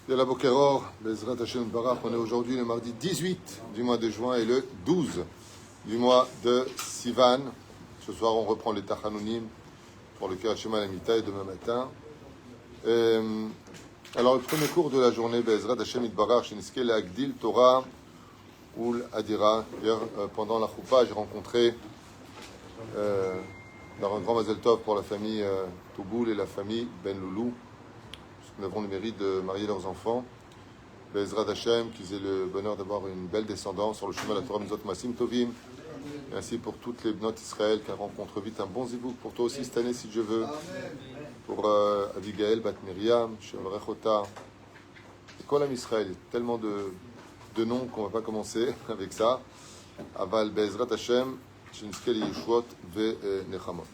Yalla Bokeror, Bezrat Hashem Barach, on est aujourd'hui le mardi 18 du mois de juin et le 12 du mois de Sivan. Ce soir, on reprend les Tachanounim pour le Kirat Shema Lamita et demain matin. Alors, le premier cours de la journée, Bezrat Hashem Barach, Sheniske Agdil Torah Ul Adira. Hier, pendant la Choupa, j'ai rencontré dans un grand Mazel Tov pour la famille Touboul et la famille Ben Loulou. Nous avons le mérite de marier leurs enfants. Bezrat Hashem, qu'ils aient le bonheur d'avoir une belle descendance sur le chemin de la Torah Mizot Masim Tovim. Et ainsi pour toutes les bnotes Israël qui rencontrent vite un bon zivouk. Pour toi aussi cette année, si Dieu veut. Pour Abigail, Bat Miriam, Shem Rechota. Et Kolam Israël, il y a tellement de noms qu'on ne va pas commencer avec ça. Aval Bezrat Hashem, Shinskeli Yeshuot Ve Nechamot.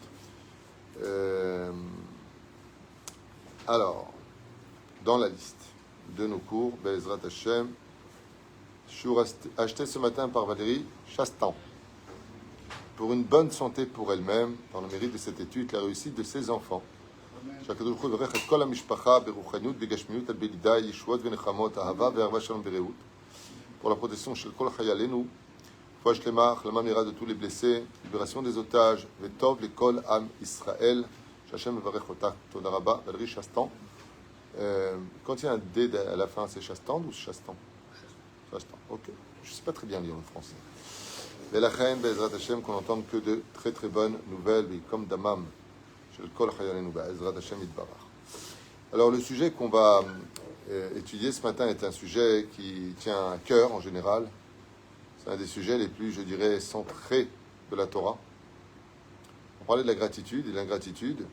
Alors, dans la liste de nos cours, Bezrat Hashem, Shur acheté ce matin par Valérie Chastan. Pour une bonne santé pour elle-même, dans le mérite de cette étude, la réussite de ses enfants. Pour la protection chez Kol Chayalenu, Fouach Lemach, la mamira de tous les blessés, libération des otages, Vetov, l'école Am Israël, Shachem Varech Otak, Todaraba, Valérie Chastan. Quand il y a un D à la fin, c'est Chastan ou Chastan? Chastan, ok. Je ne sais pas très bien lire le français. Et la reine, Bezrat Hashem, qu'on n'entende que de très très bonnes nouvelles, comme Damam, chez le Kol Chayalenu, Bezrat Hashem Itbarach. Alors le sujet qu'on va étudier ce matin est un sujet qui tient à cœur en général. C'est un des sujets les plus, je dirais, centrés de la Torah. On parlait de la gratitude et de l'ingratitude.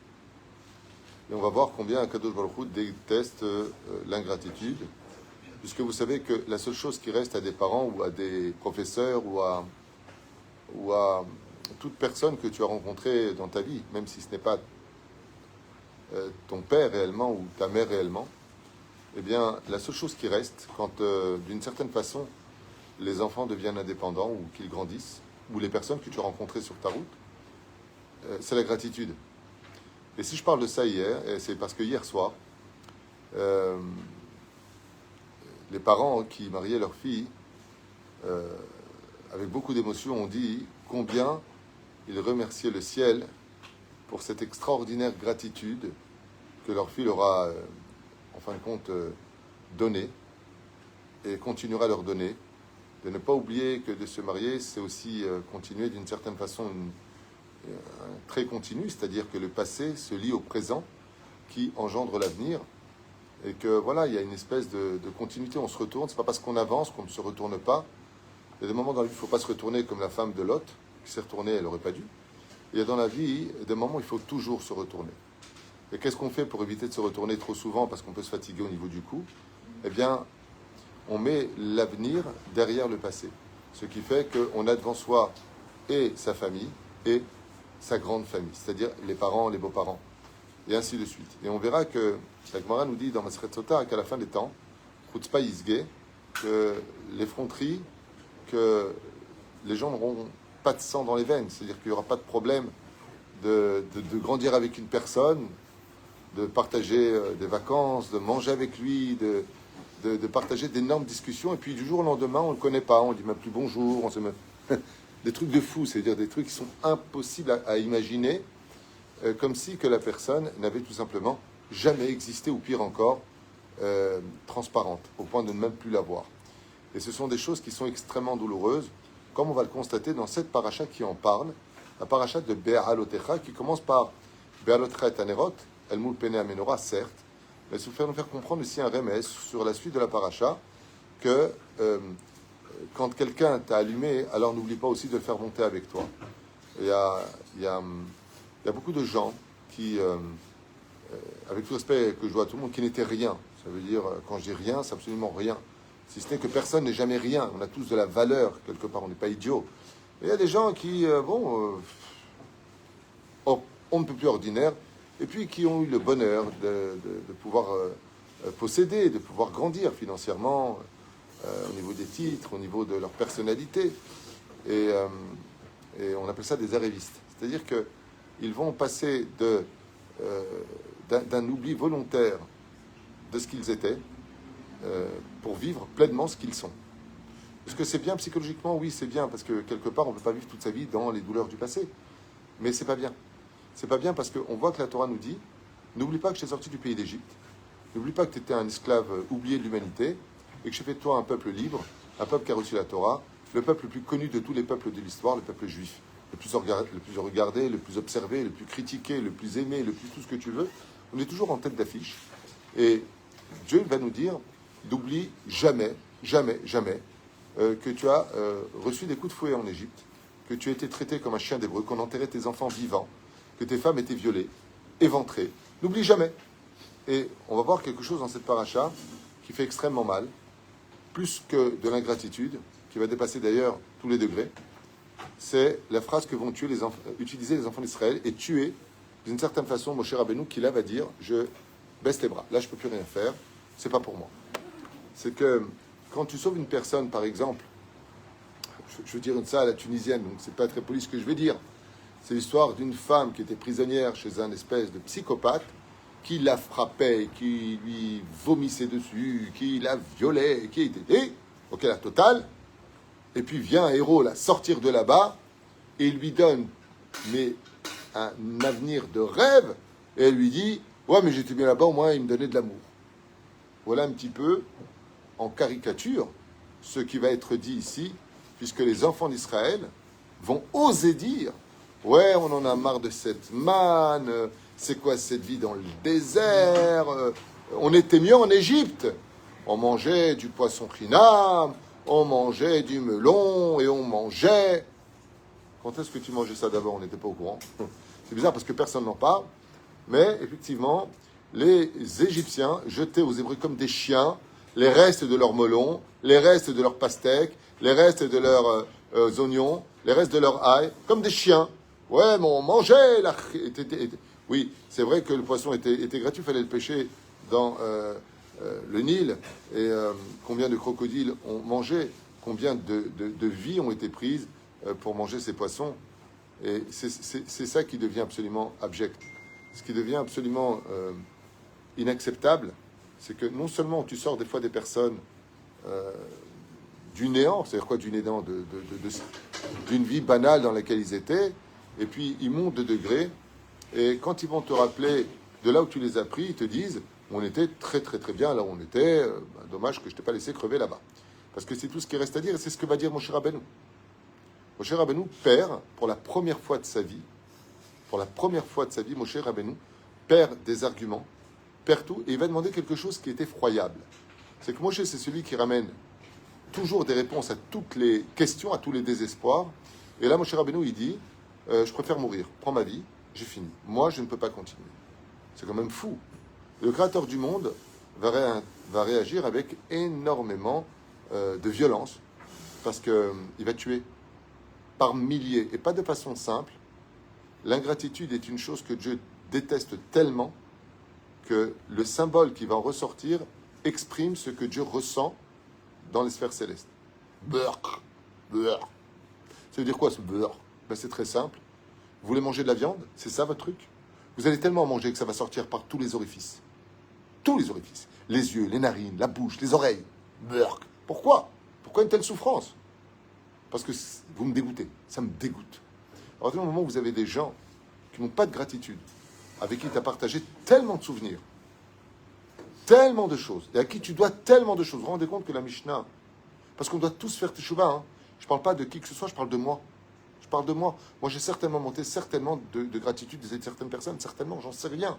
Et on va voir combien Kadosh Baruch Hu déteste l'ingratitude. Puisque vous savez que la seule chose qui reste à des parents ou à des professeurs ou à toute personne que tu as rencontrée dans ta vie, même si ce n'est pas ton père réellement ou ta mère réellement, eh bien, la seule chose qui reste quand, d'une certaine façon, les enfants deviennent indépendants ou qu'ils grandissent, ou les personnes que tu as rencontrées sur ta route, c'est la gratitude. Et si je parle de ça hier, c'est parce que hier soir, les parents qui mariaient leur fille, avec beaucoup d'émotion, ont dit combien ils remerciaient le ciel pour cette extraordinaire gratitude que leur fille leur a, en fin de compte, donnée et continuera à leur donner. De ne pas oublier que de se marier, c'est aussi continuer d'une certaine façon très continu, c'est-à-dire que le passé se lie au présent qui engendre l'avenir et que voilà, il y a une espèce de continuité, on se retourne, c'est pas parce qu'on avance qu'on ne se retourne pas. Il y a des moments dans la vie, il ne faut pas se retourner comme la femme de Lot, qui s'est retournée, elle n'aurait pas dû. Il y a dans la vie des moments où il faut toujours se retourner. Et qu'est-ce qu'on fait pour éviter de se retourner trop souvent parce qu'on peut se fatiguer au niveau du cou? Eh bien, on met l'avenir derrière le passé. Ce qui fait qu'on a devant soi et sa famille et sa grande famille, c'est-à-dire les parents, les beaux-parents, et ainsi de suite. Et on verra que la Gemara nous dit dans Masechet Sotah qu'à la fin des temps, Chutzpah Yisge, que l'effronterie, que les gens n'auront pas de sang dans les veines, c'est-à-dire qu'il n'y aura pas de problème de grandir avec une personne, de partager des vacances, de manger avec lui, de partager d'énormes discussions, et puis du jour au lendemain, on ne le connaît pas, on ne dit même plus bonjour, on se met... Des trucs de fou, c'est-à-dire des trucs qui sont impossibles à imaginer, comme si que la personne n'avait tout simplement jamais existé, ou pire encore, transparente, au point de ne même plus la voir. Et ce sont des choses qui sont extrêmement douloureuses, comme on va le constater dans cette paracha qui en parle, la paracha de Be'alotecha, qui commence par Be'alotecha et Tanerot, El Moul Pene Amenora, certes, mais ça nous faire comprendre aussi un remède sur la suite de la paracha, que quand quelqu'un t'a allumé, alors n'oublie pas aussi de le faire monter avec toi. Il y a beaucoup de gens qui, avec tout le respect que je dois à tout le monde, qui n'étaient rien. Ça veut dire, quand je dis rien, c'est absolument rien. Si ce n'est que personne n'est jamais rien. On a tous de la valeur, quelque part, on n'est pas idiot. Et il y a des gens qui, on ne peut plus ordinaire, et puis qui ont eu le bonheur de pouvoir posséder, de pouvoir grandir financièrement, au niveau des titres, au niveau de leur personnalité. Et on appelle ça des arrivistes. C'est-à-dire qu'ils vont passer d'un oubli volontaire de ce qu'ils étaient pour vivre pleinement ce qu'ils sont. Est-ce que c'est bien psychologiquement? Oui, c'est bien, parce que quelque part, on ne peut pas vivre toute sa vie dans les douleurs du passé. Mais c'est pas bien. C'est pas bien parce qu'on voit que la Torah nous dit, n'oublie pas que je t'ai sorti du pays d'Égypte, n'oublie pas que tu étais un esclave oublié de l'humanité, et que j'ai fait de toi un peuple libre, un peuple qui a reçu la Torah, le peuple le plus connu de tous les peuples de l'histoire, le peuple juif. Le plus regardé, le plus observé, le plus critiqué, le plus aimé, le plus tout ce que tu veux. On est toujours en tête d'affiche. Et Dieu va nous dire, n'oublie jamais, jamais, jamais, que tu as reçu des coups de fouet en Égypte, que tu as été traité comme un chien d'hébreu, qu'on enterrait tes enfants vivants, que tes femmes étaient violées, éventrées. N'oublie jamais. Et on va voir quelque chose dans cette paracha qui fait extrêmement mal, plus que de l'ingratitude, qui va dépasser d'ailleurs tous les degrés. C'est la phrase que vont utiliser les enfants d'Israël et tuer, d'une certaine façon, Moshe Rabbeinu, qui là va dire, je baisse les bras. Là, je ne peux plus rien faire. C'est pas pour moi. C'est que quand tu sauves une personne, par exemple, je veux dire ça à la tunisienne, donc c'est pas très poli ce que je vais dire. C'est l'histoire d'une femme qui était prisonnière chez un espèce de psychopathe qui la frappait, qui lui vomissait dessus, qui la violait, qui était... Ok, la totale. Et puis vient un héros la sortir de là-bas et il lui donne un avenir de rêve et elle lui dit « Ouais, mais j'étais bien là-bas, au moins il me donnait de l'amour. » Voilà un petit peu, en caricature, ce qui va être dit ici, puisque les enfants d'Israël vont oser dire « Ouais, on en a marre de cette manne, c'est quoi cette vie dans le désert, on était mieux en Égypte, on mangeait du poisson chinam, on mangeait du melon et on mangeait... » Quand est-ce que tu mangeais ça d'abord? On n'était pas au courant. C'est bizarre parce que personne n'en parle. Mais effectivement, les Égyptiens jetaient aux Hébreux comme des chiens les restes de leur melon, les restes de leurs pastèques, les restes de leurs oignons, les restes de leur ail, comme des chiens. Ouais, mais on mangeait la... Oui, c'est vrai que le poisson était gratuit, il fallait le pêcher dans le Nil. Et combien de crocodiles ont mangé, combien de vies ont été prises pour manger ces poissons. Et c'est ça qui devient absolument abject. Ce qui devient absolument inacceptable, c'est que non seulement tu sors des fois des personnes du néant, c'est-à-dire quoi du néant, d'une vie banale dans laquelle ils étaient, et puis ils montent de degrés, et quand ils vont te rappeler de là où tu les as pris, ils te disent on était très très très bien là où on était, dommage que je t'ai pas laissé crever là-bas. Parce que c'est tout ce qui reste à dire, et c'est ce que va dire Moshe Rabbeinu. Moshe Rabbeinu perd, pour la première fois de sa vie, Moshe Rabbeinu perd des arguments, perd tout, et il va demander quelque chose qui est effroyable. C'est que Moshe, c'est celui qui ramène toujours des réponses à toutes les questions, à tous les désespoirs. Et là, Moshe Rabbeinu, il dit, je préfère mourir, prends ma vie, j'ai fini. Moi, je ne peux pas continuer. C'est quand même fou. Le Créateur du monde va réagir avec énormément de violence, parce qu'il va tuer par milliers, et pas de façon simple. L'ingratitude est une chose que Dieu déteste tellement que le symbole qui va en ressortir exprime ce que Dieu ressent dans les sphères célestes. Beurre, beurre. Ça veut dire quoi ce beurre? Ben, c'est très simple. Vous voulez manger de la viande? C'est ça votre truc? Vous allez tellement en manger que ça va sortir par tous les orifices. Tous les orifices. Les yeux, les narines, la bouche, les oreilles. Beurre. Pourquoi? Pourquoi une telle souffrance? Parce que vous me dégoûtez. Ça me dégoûte. À partir du moment où vous avez des gens qui n'ont pas de gratitude, avec qui tu as partagé tellement de souvenirs, tellement de choses, et à qui tu dois tellement de choses, vous vous rendez compte que la Mishnah, parce qu'on doit tous faire teshuva, hein. Je ne parle pas de qui que ce soit, je parle de moi. Je parle de moi. Moi, j'ai certainement monté de gratitude de certaines personnes, certainement, j'en sais rien.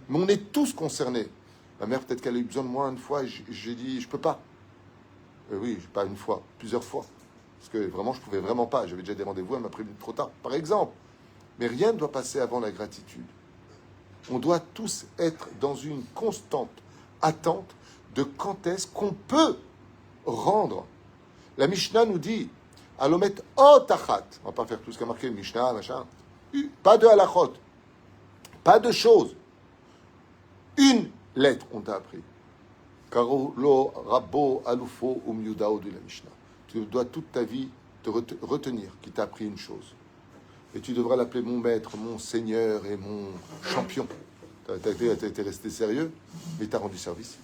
Mais on est tous concernés. Ma mère, peut-être qu'elle a eu besoin de moi une fois, et j'ai dit, je peux pas. Oui, pas une fois, plusieurs fois. Parce que vraiment, je pouvais vraiment pas. J'avais déjà des rendez-vous, elle m'a prévenu trop tard, par exemple. Mais rien ne doit passer avant la gratitude. On doit tous être dans une constante attente de quand est-ce qu'on peut rendre. La Mishnah nous dit, Alomet otachat. On va pas faire tout ce qu'a marqué le Mishnah, machin. Pas de halachot. Pas de choses. Une lettre, on t'a appris. Karolo rabbo alufo umyudao de la Mishnah. Tu dois toute ta vie te retenir qu'il t'a appris une chose. Et tu devras l'appeler mon maître, mon seigneur et mon champion. T'as été resté sérieux, mais t'as rendu service.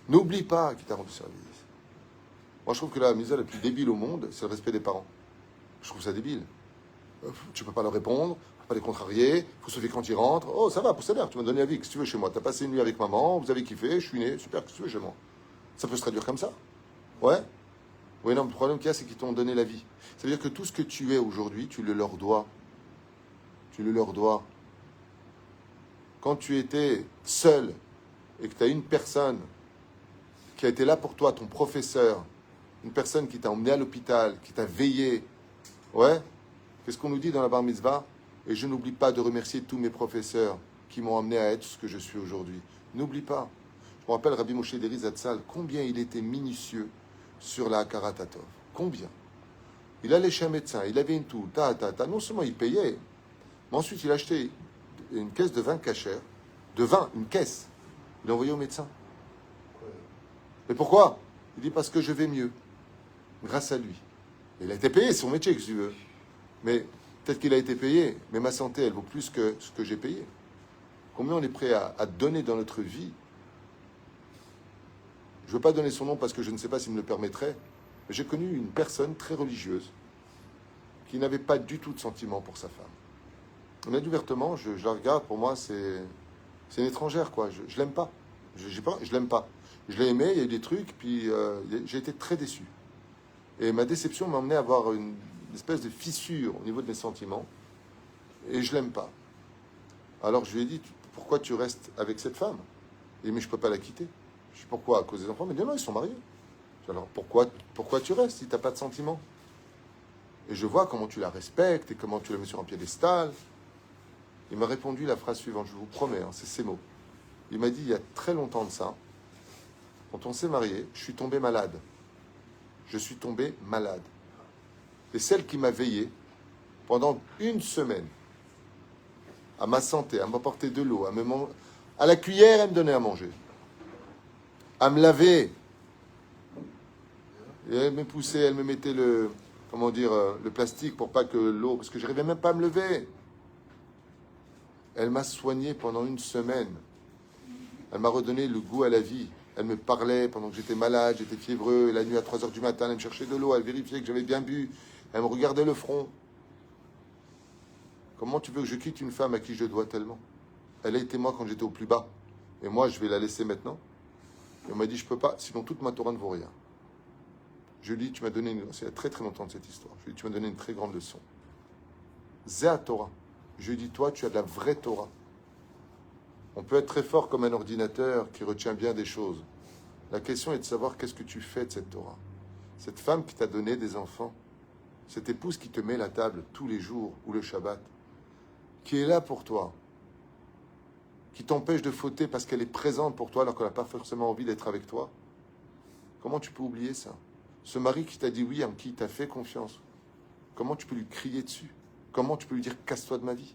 N'oublie pas qui t'a rendu service. Moi, je trouve que la misère la plus débile au monde, c'est le respect des parents. Je trouve ça débile. Tu peux pas leur répondre, tu peux pas les contrarier, il faut se faire quand ils rentrent. Oh, ça va, pour salaire, tu m'as donné la vie, qu'est-ce que tu veux chez moi? Tu as passé une nuit avec maman, vous avez kiffé, je suis né, super, qu'est-ce que tu veux chez moi? Ça peut se traduire comme ça. Ouais. Oui, non, le problème qu'il y a, c'est qu'ils t'ont donné la vie. Ça veut dire que tout ce que tu es aujourd'hui, tu le leur dois. Tu le leur dois. Quand tu étais seul et que tu as une personne qui a été là pour toi, ton professeur, une personne qui t'a emmené à l'hôpital, qui t'a veillé, ouais, qu'est-ce qu'on nous dit dans la bar mitzvah? Et je n'oublie pas de remercier tous mes professeurs qui m'ont amené à être ce que je suis aujourd'hui. N'oublie pas. Je me rappelle Rabbi Moshe Deri Zatzal, combien il était minutieux sur la Hakarat Hatov. Combien? Il allait chez un médecin, il avait une toux, non seulement il payait, mais ensuite il achetait une caisse de vin cachère, de vin, une caisse. Il l'a envoyé au médecin. Mais pourquoi? Il dit parce que je vais mieux, grâce à lui. Il a été payé, c'est son métier, que tu veux. Mais peut-être qu'il a été payé, mais ma santé, elle vaut plus que ce que j'ai payé. Combien on est prêt à donner dans notre vie? Je ne veux pas donner son nom parce que je ne sais pas s'il me le permettrait, mais j'ai connu une personne très religieuse qui n'avait pas du tout de sentiment pour sa femme. On a dit ouvertement, je la regarde, pour moi, c'est une étrangère, quoi. Je l'aime pas. Je l'aime pas. Je l'ai aimé, il y a eu des trucs, puis j'ai été très déçu. Et ma déception m'a amené à avoir une espèce de fissure au niveau de mes sentiments, et je l'aime pas. Alors je lui ai dit, pourquoi tu restes avec cette femme? Il dit, mais je peux pas la quitter. Je dis, pourquoi? À cause des enfants? Mais non, ils sont mariés. Alors pourquoi tu restes si tu n'as pas de sentiments? Et je vois comment tu la respectes et comment tu la mets sur un piédestal. Il m'a répondu la phrase suivante, je vous promets, hein, c'est ces mots. Il m'a dit, il y a très longtemps de ça, quand on s'est marié, je suis tombé malade. Je suis tombé malade. Et celle qui m'a veillé pendant une semaine à ma santé, à m'apporter de l'eau, à la cuillère, elle me donnait à manger, à me laver. Et elle me poussait, elle me mettait le plastique pour pas que l'eau, parce que je n'arrivais même pas à me lever. Elle m'a soigné pendant une semaine. Elle m'a redonné le goût à la vie. Elle me parlait pendant que j'étais malade, j'étais fiévreux. Et la nuit à 3 heures du matin, elle me cherchait de l'eau, elle vérifiait que j'avais bien bu. Elle me regardait le front. Comment tu veux que je quitte une femme à qui je dois tellement? Elle a été moi quand j'étais au plus bas. Et moi, je vais la laisser maintenant? Et on m'a dit, je peux pas, sinon toute ma Torah ne vaut rien. Je lui dis, tu m'as donné c'est il y a très très longtemps de cette histoire. Je lui dis, tu m'as donné une très grande leçon. Zéa Torah. Je lui dis, toi, tu as de la vraie Torah. On peut être très fort comme un ordinateur qui retient bien des choses. La question est de savoir qu'est-ce que tu fais de cette Torah. Cette femme qui t'a donné des enfants, cette épouse qui te met la table tous les jours ou le Shabbat, qui est là pour toi, qui t'empêche de fauter parce qu'elle est présente pour toi alors qu'elle n'a pas forcément envie d'être avec toi. Comment tu peux oublier ça? Ce mari qui t'a dit oui, en qui t'a fait confiance, comment tu peux lui crier dessus? Comment tu peux lui dire casse-toi de ma vie?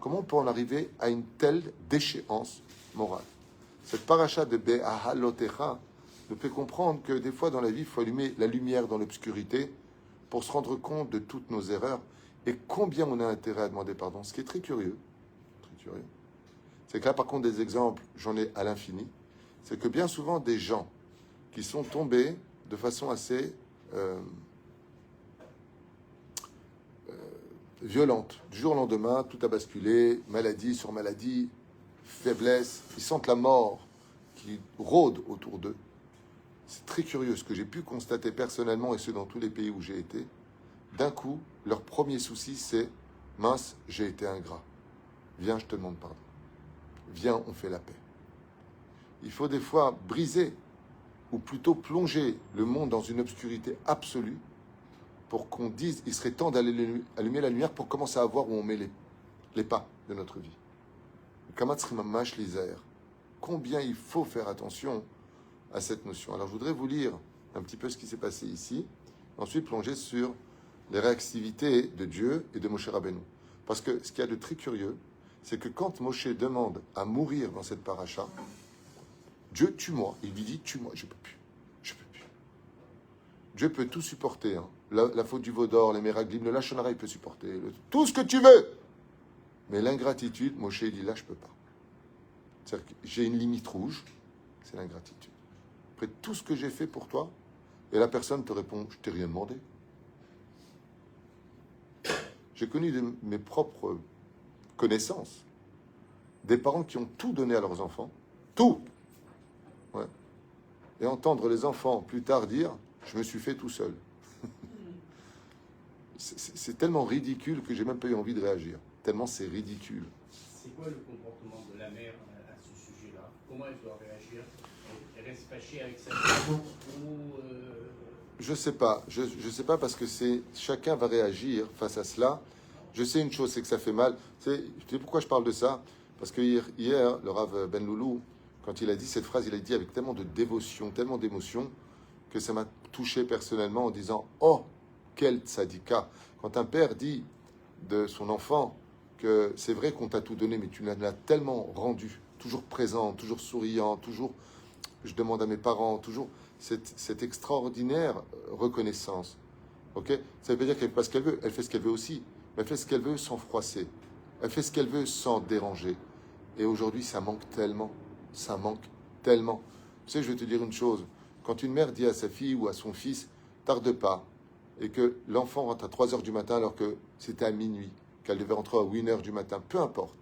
Comment on peut en arriver à une telle déchéance morale? Cette paracha de Be'ahalotecha nous fait comprendre que des fois dans la vie, il faut allumer la lumière dans l'obscurité pour se rendre compte de toutes nos erreurs et combien on a intérêt à demander pardon. Ce qui est très curieux, c'est que là, par contre, des exemples, j'en ai à l'infini. C'est que bien souvent, des gens qui sont tombés de façon assez violente, du jour au lendemain, tout a basculé, maladie sur maladie, faiblesse, ils sentent la mort qui rôde autour d'eux. C'est très curieux, ce que j'ai pu constater personnellement, et ce dans tous les pays où j'ai été. D'un coup, leur premier souci, c'est « mince, j'ai été ingrat. Viens, je te demande pardon. Viens, on fait la paix. » Il faut des fois briser, ou plutôt plonger le monde dans une obscurité absolue pour qu'on dise, il serait temps d'aller allumer la lumière pour commencer à voir où on met les pas de notre vie. Combien il faut faire attention à cette notion. Alors je voudrais vous lire un petit peu ce qui s'est passé ici, ensuite plonger sur les réactivités de Dieu et de Moshe Rabbeinu. Parce que ce qu'il y a de très curieux, c'est que quand Moshe demande à mourir dans cette paracha, Dieu tue-moi. Il lui dit tue-moi, je peux plus. Dieu peut tout supporter, hein. La faute du veau d'or, les méraglim, le lachonara, il peut supporter tout ce que tu veux. Mais l'ingratitude, Moshe dit là, je peux pas. C'est-à-dire que j'ai une limite rouge, c'est l'ingratitude. après tout ce que j'ai fait pour toi, et la personne te répond, je t'ai rien demandé. J'ai connu mes propres connaissances, des parents qui ont tout donné à leurs enfants, tout. Ouais. Et entendre les enfants plus tard dire, je me suis fait tout seul. C'est tellement ridicule que j'ai même pas eu envie de réagir. Tellement c'est ridicule. C'est quoi le comportement de la mère à ce sujet-là? Comment elle doit réagir? Elle reste fâchée avec sa fille ou Je sais pas. Je sais pas parce que chacun va réagir face à cela. Je sais une chose, c'est que ça fait mal. Tu sais pourquoi je parle de ça? Parce que hier, le Rav Ben Loulou, quand il a dit cette phrase, il a dit avec tellement de dévotion, tellement d'émotion, que ça m'a touché personnellement en disant « Oh, quel tzadika !» Quand un père dit de son enfant que c'est vrai qu'on t'a tout donné, mais tu l'as tellement rendu, toujours présent, toujours souriant, toujours, je demande à mes parents, toujours cette extraordinaire reconnaissance. Ok? Ça veut pas dire qu'elle fait pas ce qu'elle veut, elle fait ce qu'elle veut aussi, mais elle fait ce qu'elle veut sans froisser, elle fait ce qu'elle veut sans déranger. Et aujourd'hui, ça manque tellement, ça manque tellement. Tu sais, je vais te dire une chose, quand une mère dit à sa fille ou à son fils, tarde pas, et que l'enfant rentre à 3 heures du matin alors que c'était à minuit, qu'elle devait rentrer à 1 heure du matin, peu importe.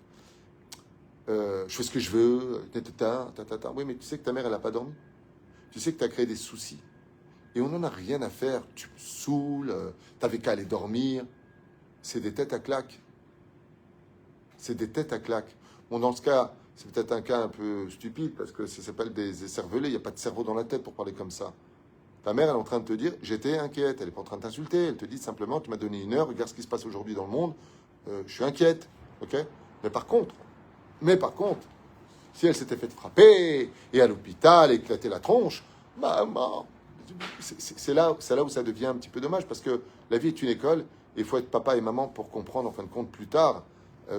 Je fais ce que je veux, oui, mais tu sais que ta mère, elle n'a pas dormi. Tu sais que tu as créé des soucis. Et on n'en a rien à faire. Tu me saoules, t'avais qu'à aller dormir. C'est des têtes à claques. C'est des têtes à claques. Bon, dans ce cas, c'est peut-être un cas un peu stupide, parce que ça s'appelle des cervelets, il n'y a pas de cerveau dans la tête pour parler comme ça. Ta mère, elle est en train de te dire, j'étais inquiète. Elle n'est pas en train de t'insulter. Elle te dit simplement, tu m'as donné 1 heure, regarde ce qui se passe aujourd'hui dans le monde. Je suis inquiète. Ok? Mais par contre, si elle s'était fait frapper et à l'hôpital, éclater la tronche, maman, c'est là où ça devient un petit peu dommage, parce que la vie est une école, et il faut être papa et maman pour comprendre, en fin de compte, plus tard,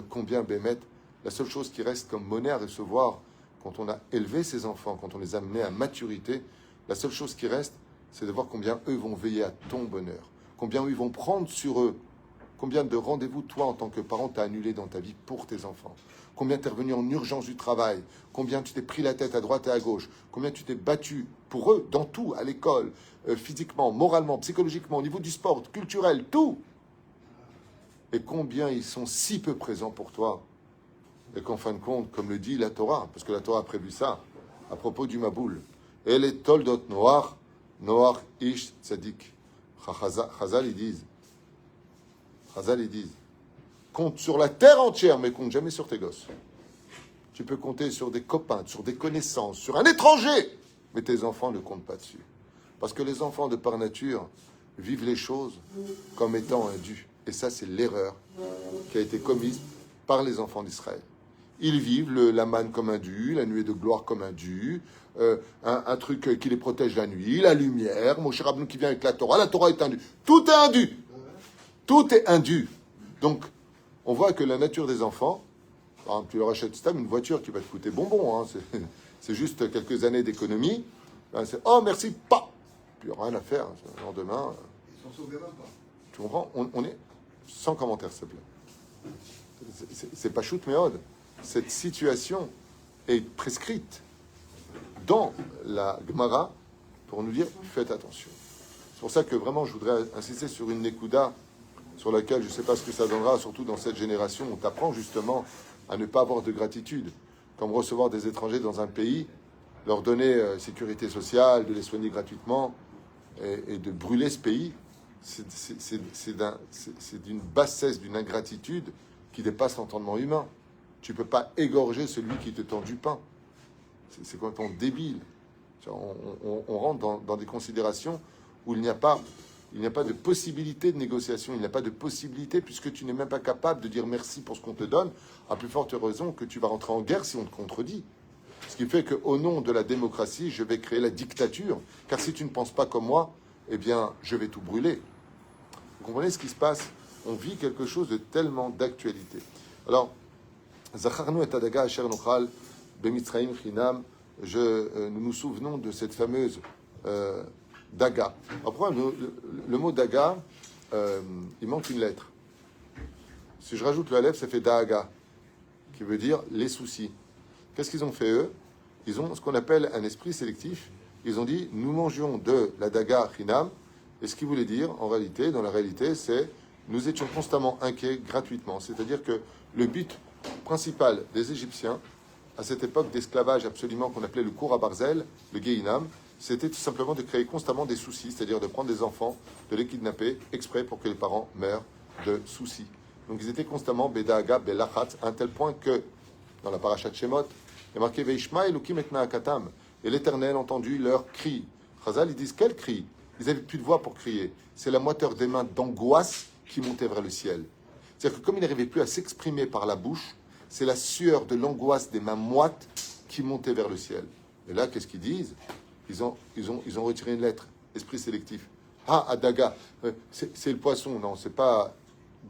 combien Bémet, la seule chose qui reste comme monnaie à recevoir quand on a élevé ses enfants, quand on les a amenés à maturité, la seule chose qui reste, c'est de voir combien eux vont veiller à ton bonheur, combien eux ils vont prendre sur eux, combien de rendez-vous toi en tant que parent t'as annulé dans ta vie pour tes enfants, combien tu es revenu en urgence du travail, combien tu t'es pris la tête à droite et à gauche, combien tu t'es battu pour eux dans tout, à l'école, physiquement, moralement, psychologiquement, au niveau du sport, culturel, tout. Et combien ils sont si peu présents pour toi. Et qu'en fin de compte, comme le dit la Torah, parce que la Torah a prévu ça, à propos du Maboul, et les toldot noir ish tzadik. Chazal, ils disent, compte sur la terre entière, mais compte jamais sur tes gosses. Tu peux compter sur des copains, sur des connaissances, sur un étranger, mais tes enfants ne comptent pas dessus. Parce que les enfants, de par nature, vivent les choses comme étant un dû. Et ça, c'est l'erreur qui a été commise par les enfants d'Israël. Ils vivent la manne comme un dû, la nuée de gloire comme un dû, un truc qui les protège la nuit, la lumière, Moshe Rabbeinu qui vient avec la Torah est un dû. Tout est un dû. Tout est un dû. Donc, on voit que la nature des enfants, par exemple, tu leur achètes une voiture qui va te coûter bonbon, hein, c'est juste quelques années d'économie, ben c'est « Oh, merci, pas !» Puis rien à faire, le lendemain... Ils sont sauvés même pas. Tu comprends? On est... Sans commentaire, s'il te plaît. C'est pas shoot méode. Cette situation est prescrite dans la Gemara pour nous dire « Faites attention ». C'est pour ça que vraiment, je voudrais insister sur une Nekuda sur laquelle je ne sais pas ce que ça donnera, surtout dans cette génération où on t'apprend justement à ne pas avoir de gratitude, comme recevoir des étrangers dans un pays, leur donner sécurité sociale, de les soigner gratuitement et de brûler ce pays. C'est d'une bassesse, d'une ingratitude qui dépasse l'entendement humain. Tu ne peux pas égorger celui qui te tend du pain. C'est complètement débile. On rentre dans des considérations où il n'y a pas de possibilité de négociation, il n'y a pas de possibilité, puisque tu n'es même pas capable de dire merci pour ce qu'on te donne, à plus forte raison que tu vas rentrer en guerre si on te contredit. Ce qui fait qu'au nom de la démocratie, je vais créer la dictature, car si tu ne penses pas comme moi, eh bien, je vais tout brûler. Vous comprenez ce qui se passe? On vit quelque chose de tellement d'actualité. Alors, Zacharnu et Adaga Asher Nochal Bemitzraim Chinam, nous nous souvenons de cette fameuse daga. Après, le mot daga, il manque une lettre. Si je rajoute la lettre, ça fait daga, qui veut dire les soucis. Qu'est-ce qu'ils ont fait eux? Ils ont ce qu'on appelle un esprit sélectif. ils ont dit, nous mangions de la daga chinam. Et ce qu'ils voulait dire, en réalité, dans la réalité, c'est nous étions constamment inquiets gratuitement. C'est-à-dire que le but principal des Égyptiens, à cette époque d'esclavage absolument qu'on appelait le cours à Barzel, le Gehinam, c'était tout simplement de créer constamment des soucis, c'est-à-dire de prendre des enfants, de les kidnapper exprès pour que les parents meurent de soucis. Donc ils étaient constamment Bedaga, Belachat, à un tel point que, dans la parashat Shemot, il y a marqué Veishma Elokim et Akatam, et l'Éternel entendit leur cri. Chazal, ils disent quel cri? Ils n'avaient plus de voix pour crier. C'est la moiteur des mains d'angoisse qui montait vers le ciel. C'est-à-dire que comme ils n'arrivaient plus à s'exprimer par la bouche, c'est la sueur de l'angoisse des mains moites qui montait vers le ciel. Et là, qu'est-ce qu'ils disent? Ils ont retiré une lettre, esprit sélectif. Ah, Adaga, c'est le poisson, non, c'est pas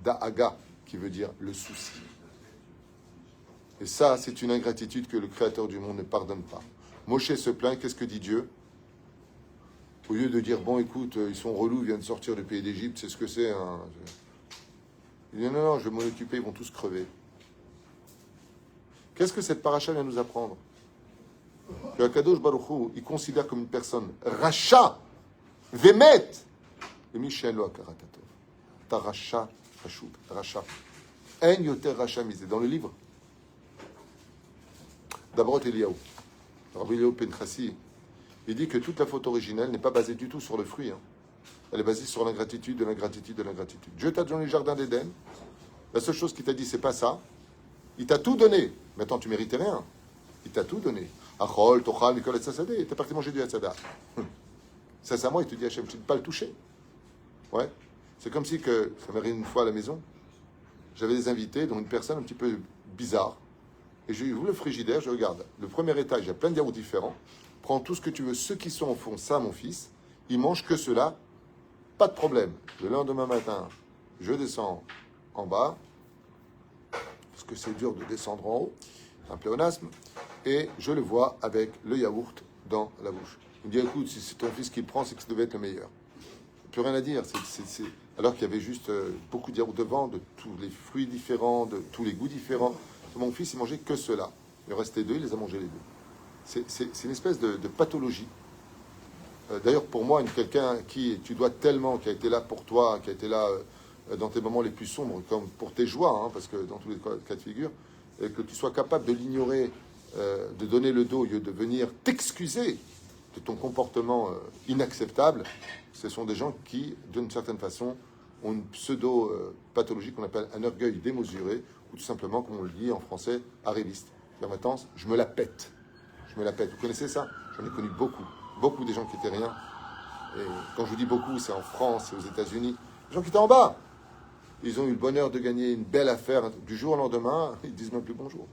Daaga qui veut dire le souci. Et ça, c'est une ingratitude que le Créateur du monde ne pardonne pas. Moshe se plaint, qu'est-ce que dit Dieu? Au lieu de dire, bon, écoute, ils sont relous, ils viennent de sortir du pays d'Égypte, c'est ce que c'est. Hein. Il dit, non, je vais m'en occuper, ils vont tous crever. Qu'est-ce que cette paracha vient nous apprendre? Que Akadosh Baruch Hu, il considère comme une personne racha, vemet, et Michel lo akaratatov. Ta racha, racha. En yoter racha misé. Dans le livre d'Abrot Eliyahu, Rabbi Eliyahu Penchassi, il dit que toute la faute originelle n'est pas basée du tout sur le fruit. Hein. Elle est basée sur l'ingratitude, de l'ingratitude, de l'ingratitude. Dieu t'a donné le jardin d'Éden. La seule chose qu'il t'a dit, c'est pas ça. Il t'a tout donné. Maintenant, tu méritais rien. Il t'a tout donné. Achol, Tochal, Mikol et Sassadé. T'es parti manger du Hatzada. Sincèrement, il te dit, Hachem, tu ne peux pas le toucher. Ouais. C'est comme si que, ça m'arrive une fois à la maison, j'avais des invités, dont une personne un petit peu bizarre. Et j'ai ouvert le frigidaire, je regarde. Le premier étage, il y a plein de yaourts différents. Prends tout ce que tu veux. Ceux qui sont au fond, ça, mon fils, ils mangent que cela. Pas de problème. Le lendemain matin, je descends en bas, parce que c'est dur de descendre en haut, un pléonasme, et je le vois avec le yaourt dans la bouche. Il me dit, écoute, si c'est ton fils qui le prend, c'est que ça devait être le meilleur. Plus rien à dire. Alors qu'il y avait juste beaucoup de yaourt devant, de tous les fruits différents, de tous les goûts différents. Mon fils, il mangeait que cela. Il restait deux, il les a mangés les deux. C'est une espèce de pathologie. D'ailleurs, pour moi, quelqu'un qui tu dois tellement, qui a été là pour toi, qui a été là dans tes moments les plus sombres, comme pour tes joies, hein, parce que dans tous les cas de figure, et que tu sois capable de l'ignorer, de donner le dos, au lieu de venir t'excuser de ton comportement inacceptable, ce sont des gens qui, d'une certaine façon, ont une pseudo-pathologie qu'on appelle un orgueil démesuré, ou tout simplement, comme on le dit en français, arriviste. Maintenant, je me la pète. Je me la pète. Vous connaissez ça? J'en ai connu beaucoup. Beaucoup des gens qui étaient rien. Et quand je vous dis beaucoup, c'est en France, c'est aux États-Unis. Les gens qui étaient en bas, ils ont eu le bonheur de gagner une belle affaire. Du jour au lendemain, ils disent même plus bonjour.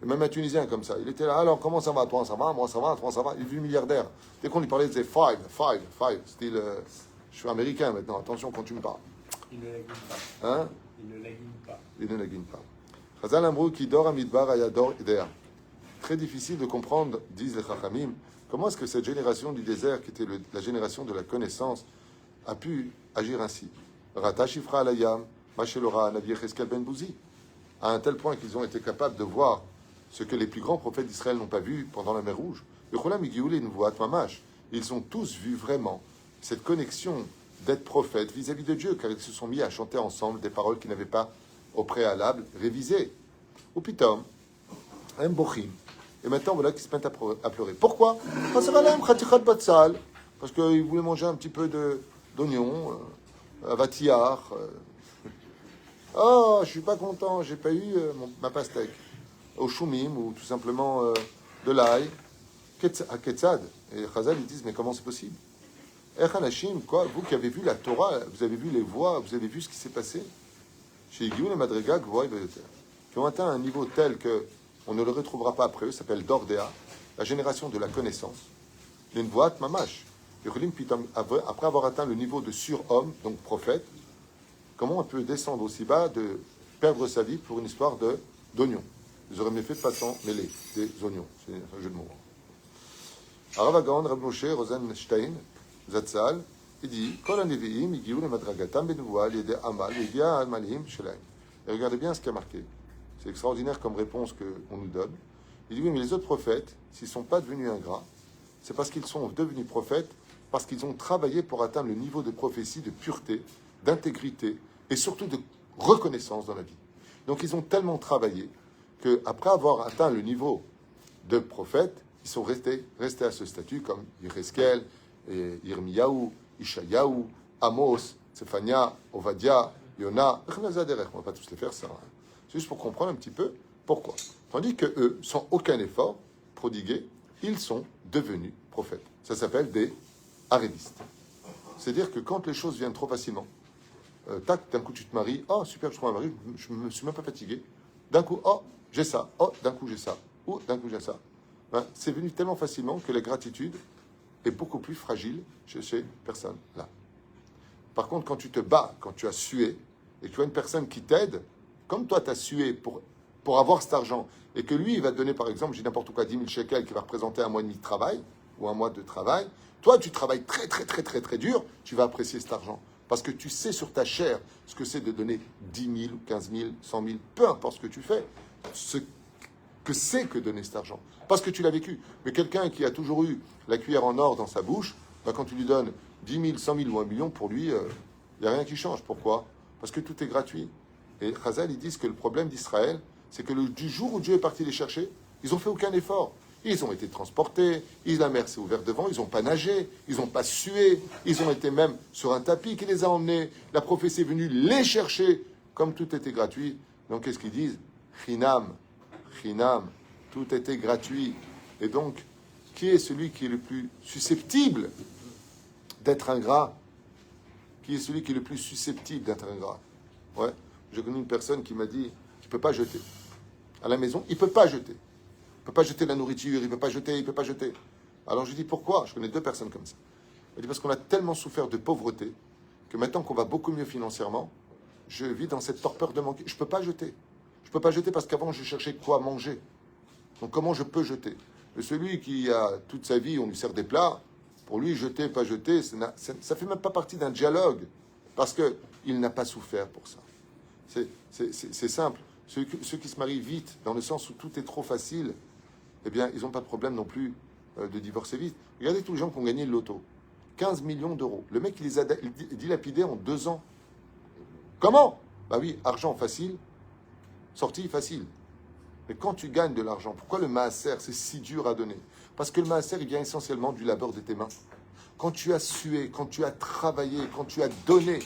Et même un Tunisien comme ça, il était là. Alors, comment ça va? Toi, ça va? Moi, ça va? Toi, ça va? Il est devenu milliardaire. Dès qu'on lui parlait, il disait five. Style, je suis américain maintenant. Attention quand tu me parles. Il ne laguine pas. Hein? Il ne laguine pas. Il ne laguine pas. Chazal Amrou qui dort à Midbar Ayador Eder. Très difficile de comprendre, disent les Chachamim, comment est-ce que cette génération du désert, qui était la génération de la connaissance, a pu agir ainsi. Rata Shifra Alayam, Machelora, Navi Cheskel Ben Bouzi, à un tel point qu'ils ont été capables de voir ce que les plus grands prophètes d'Israël n'ont pas vu pendant la mer Rouge. Ils ont tous vu vraiment cette connexion d'être prophète vis-à-vis de Dieu, car ils se sont mis à chanter ensemble des paroles qu'ils n'avaient pas au préalable révisées. Ou pitom, un bochim. Et maintenant, voilà qu'ils se mettent à pleurer. Pourquoi? Parce qu'ils voulaient manger un petit peu d'oignon, avatillard. Oh, je suis pas content, j'ai pas eu ma pastèque. Au choumim, ou tout simplement de l'ail. À Ketzad. Et Chazal, ils disent, mais comment c'est possible? Echanashim, quoi? Vous qui avez vu la Torah, vous avez vu les voix, vous avez vu ce qui s'est passé? Chez Iguioun et Madriga, qui ont atteint un niveau tel que on ne le retrouvera pas après eux, s'appelle Dordéa, la génération de la connaissance. Une voix mamash. Après avoir atteint le niveau de surhomme, donc prophète, comment on peut descendre aussi bas, de perdre sa vie pour une histoire d'oignons? Ils auraient mieux fait de pas s'en mêler des oignons. C'est un jeu de mots. Arav Agaon, Rav Moshe, Rosenstein, Zatzal, il dit Kol hanevi'im higiu lemadragatam benuvua li'yedei amal ve'higia al malihim shelaim. Et regardez bien ce qui a marqué. C'est extraordinaire comme réponse qu'on nous donne. Il dit oui, mais les autres prophètes, s'ils ne sont pas devenus ingrats, c'est parce qu'ils sont devenus prophètes, parce qu'ils ont travaillé pour atteindre le niveau de prophétie, de pureté, d'intégrité et surtout de reconnaissance dans la vie. Donc ils ont tellement travaillé qu'après avoir atteint le niveau de prophète, ils sont restés à ce statut comme Yecheskel, Yirmiyahu, Ishayahu, Amos, Séphania, Ovadia, Yona. On ne va pas tous les faire ça. Hein. C'est juste pour comprendre un petit peu pourquoi. Tandis que eux, sans aucun effort prodigué, ils sont devenus prophètes. Ça s'appelle des harédistes. C'est-à-dire que quand les choses viennent trop facilement, tac, d'un coup tu te maries, oh super, je trouve un mari, je me suis même pas fatigué. D'un coup, oh, j'ai ça, oh, d'un coup j'ai ça, ou d'un coup j'ai ça. Ben, c'est venu tellement facilement que la gratitude est beaucoup plus fragile chez ces personnes-là. Par contre, quand tu te bats, quand tu as sué, et que tu as une personne qui t'aide, comme toi tu as sué pour avoir cet argent, et que lui, il va te donner, par exemple, j'ai n'importe quoi, 10 000 shekels, qui va représenter un mois et demi de travail, ou un mois de travail, toi, tu travailles très dur, tu vas apprécier cet argent. Parce que tu sais sur ta chair ce que c'est de donner 10 000, 15 000, 100 000, peu importe ce que tu fais, ce que c'est que donner cet argent. Parce que tu l'as vécu. Mais quelqu'un qui a toujours eu la cuillère en or dans sa bouche, ben quand tu lui donnes 10 000, 100 000 ou 1 million, pour lui, il n'y a rien qui change. Pourquoi? Parce que tout est gratuit. Et Chazal, ils disent que le problème d'Israël, c'est que du jour où Dieu est parti les chercher, ils n'ont fait aucun effort. Ils ont été transportés, la mer s'est ouverte devant, ils n'ont pas nagé, ils n'ont pas sué, ils ont été même sur un tapis qui les a emmenés. La prophétie est venue les chercher, comme tout était gratuit. Donc qu'est-ce qu'ils disent? Chinam, chinam, tout était gratuit. Et donc, qui est celui qui est le plus susceptible d'être ingrat? Qui est celui qui est le plus susceptible d'être ingrat? Ouais, j'ai connu une personne qui m'a dit qu'il ne peut pas jeter. À la maison, il ne peut pas jeter. Il ne peut pas jeter la nourriture, il ne peut pas jeter. Alors je dis pourquoi? Je connais 2 personnes comme ça. Elle dit parce qu'on a tellement souffert de pauvreté que maintenant qu'on va beaucoup mieux financièrement, je vis dans cette torpeur de manquer. Je ne peux pas jeter. Je ne peux pas jeter parce qu'avant je cherchais quoi manger. Donc comment je peux jeter? Mais celui qui a toute sa vie, on lui sert des plats, pour lui jeter, pas jeter, ça ne fait même pas partie d'un dialogue parce qu'il n'a pas souffert pour ça. C'est simple. Ceux qui se marient vite, dans le sens où tout est trop facile, eh bien, ils n'ont pas de problème non plus de divorcer vite. Regardez tous les gens qui ont gagné le loto. 15 millions d'euros. Le mec, il les a dilapidés en 2 ans. Comment? Bah oui, argent facile, sortie facile. Mais quand tu gagnes de l'argent, pourquoi le maaser, c'est si dur à donner? Parce que le maaser, il vient essentiellement du labeur de tes mains. Quand tu as sué, quand tu as travaillé, quand tu as donné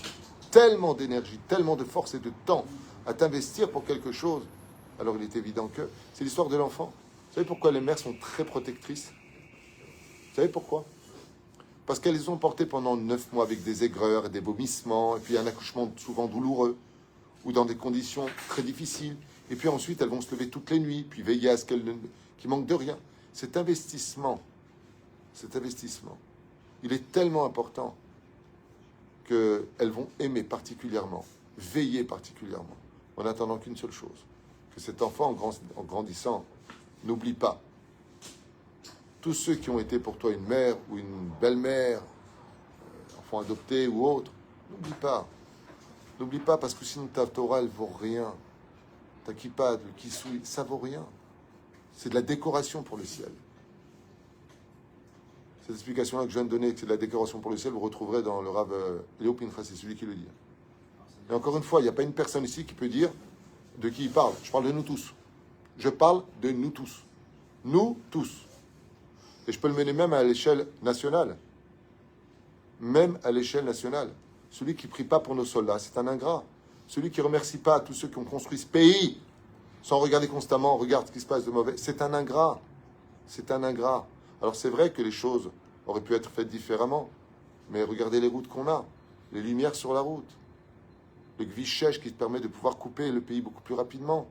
tellement d'énergie, tellement de force et de temps à t'investir pour quelque chose, alors il est évident que c'est l'histoire de l'enfant. Vous savez pourquoi les mères sont très protectrices? Vous savez pourquoi? Parce qu'elles les ont portées pendant 9 mois avec des aigreurs et des vomissements, et puis un accouchement souvent douloureux, ou dans des conditions très difficiles. Et puis ensuite, elles vont se lever toutes les nuits, puis veiller à ce qu'elles qu'il manque de rien. Cet investissement, il est tellement important qu'elles vont aimer particulièrement, veiller particulièrement, en attendant qu'une seule chose, que cet enfant, en grandissant, n'oublie pas. Tous ceux qui ont été pour toi une mère ou une belle-mère, enfant adopté ou autre, n'oublie pas. N'oublie pas, parce que sinon ta Torah, elle vaut rien. Ta kippa, le kisui, ça vaut rien. C'est de la décoration pour le ciel. Cette explication-là que je viens de donner, que c'est de la décoration pour le ciel, vous retrouverez dans le Rav Léo Pinchas, c'est celui qui le dit. Et encore une fois, il n'y a pas une personne ici qui peut dire de qui il parle. Je parle de nous tous. Je parle de nous tous. Nous tous. Et je peux le mener même à l'échelle nationale. Même à l'échelle nationale. Celui qui ne prie pas pour nos soldats, c'est un ingrat. Celui qui ne remercie pas tous ceux qui ont construit ce pays, sans regarder constamment, regarde ce qui se passe de mauvais, c'est un ingrat. C'est un ingrat. Alors c'est vrai que les choses auraient pu être faites différemment, mais regardez les routes qu'on a, les lumières sur la route, le Gvichèche qui te permet de pouvoir couper le pays beaucoup plus rapidement,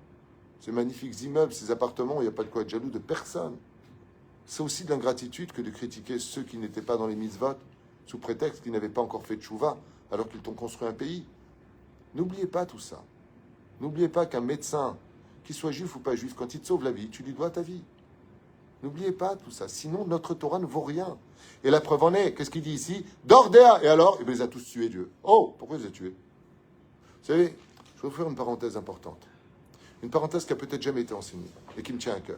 ces magnifiques immeubles, ces appartements, il n'y a pas de quoi être jaloux de personne. C'est aussi de l'ingratitude que de critiquer ceux qui n'étaient pas dans les mitzvot, sous prétexte qu'ils n'avaient pas encore fait de tchouva, alors qu'ils t'ont construit un pays. N'oubliez pas tout ça. N'oubliez pas qu'un médecin, qu'il soit juif ou pas juif, quand il te sauve la vie, tu lui dois ta vie. N'oubliez pas tout ça. Sinon, notre Torah ne vaut rien. Et la preuve en est, qu'est-ce qu'il dit ici? Dordéa. Et alors? Eh bien, il les a tous tués, Dieu. Oh, pourquoi il les a tués? Vous savez, je vais vous faire une parenthèse importante. Une parenthèse qui a peut-être jamais été enseignée et qui me tient à cœur.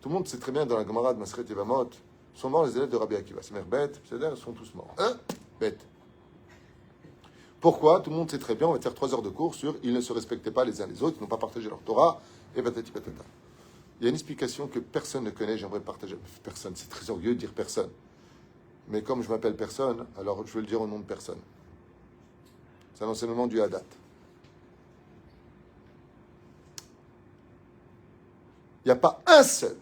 Tout le monde sait très bien dans la Gemara de Maseret Yevamot sont morts les élèves de Rabbi Akiva. C'est-à-dire bêtes, ils sont tous morts. Bêtes. Pourquoi? Tout le monde sait très bien, on va faire 3 heures de cours sur ils ne se respectaient pas les uns les autres, ils n'ont pas partagé leur Torah, et patati patata. Il y a une explication que personne ne connaît, j'aimerais partager. Personne, c'est très orgueilleux de dire personne. Mais comme je m'appelle personne, alors je vais le dire au nom de personne. C'est un enseignement du Hadat. Il n'y a pas un seul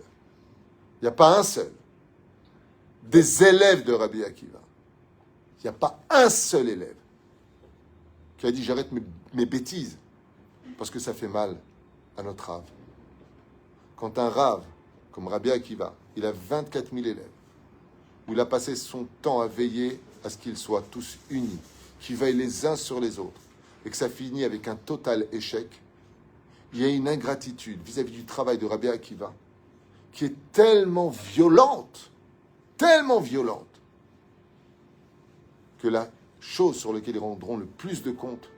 des élèves de Rabbi Akiva. Il n'y a pas un seul élève qui a dit j'arrête mes bêtises parce que ça fait mal à notre rave. Quand un rave comme Rabbi Akiva, il a 24 000 élèves, où il a passé son temps à veiller à ce qu'ils soient tous unis, qu'ils veillent les uns sur les autres, et que ça finit avec un total échec, il y a une ingratitude vis-à-vis du travail de Rabbi Akiva qui est tellement violente, que la chose sur laquelle ils rendront le plus de compte,